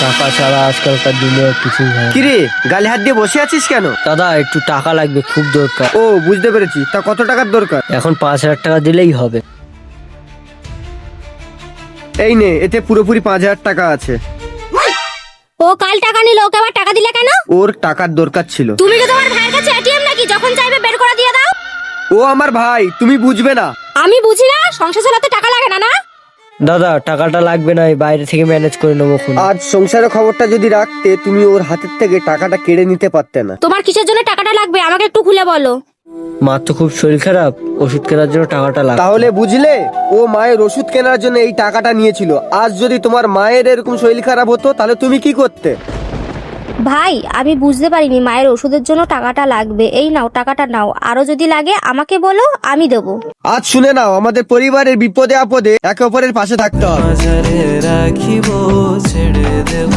টাকা ছাড়া আজকালকার দিনে কিছুই হয় না। কিরে গালে হাত দিয়ে বসে আছিস কেন? দাদা একটু টাকা লাগবে, খুব দরকার। ও বুঝতে পেরেছি, তা কত টাকার দরকার? এখন 5,000 টাকা দিলেই হবে। এই নে, এতে পুরোপুরি 5,000 টাকা আছে। ও কাল টাকা নিল, ওকে আবার টাকা দিলে কেন? ওর টাকার দরকার ছিল। তুমি কি তোমার ভাইয়ের কাছে এটিএম নাকি, যখন চাইবে বের করে দিয়ে দাও? ও আমার ভাই, তুমি বুঝবে না। আমি বুঝি না, সংসার চালাতে টাকা লাগে না না? দাদা টাকাটা লাগবে না, এই বাইরে থেকে ম্যানেজ করে নেবো খুন। আজ সংসারের খবরটা যদি রাখতে, তুমি ওর হাতের থেকে টাকাটা কেড়ে নিতে পারতে না। তোমার কিসের জন্য টাকাটা লাগবে আমাকে একটু খুলে বলো। মার তো খুব শরীর খারাপ, ওষুধ কেনার জন্য টাকাটা লাগবে। তাহলে বুঝলে, ও মায়ের ওষুধ কেনার জন্য এই টাকাটা নিয়েছিল। আজ যদি তোমার মায়ের এরকম শরীর খারাপ হতো, তাহলে তুমি কি করতে? ভাই আমি বুঝতে পারিনি মায়ের ওষুধের জন্য টাকাটা লাগবে। এই নাও টাকাটা নাও, আরো যদি লাগে আমাকে বলো, আমি দেবো। আজ শুনে নাও, আমাদের পরিবারের বিপদে আপদে একে অপরের পাশে থাকতে হবে। রাখিব ছেড়ে দেব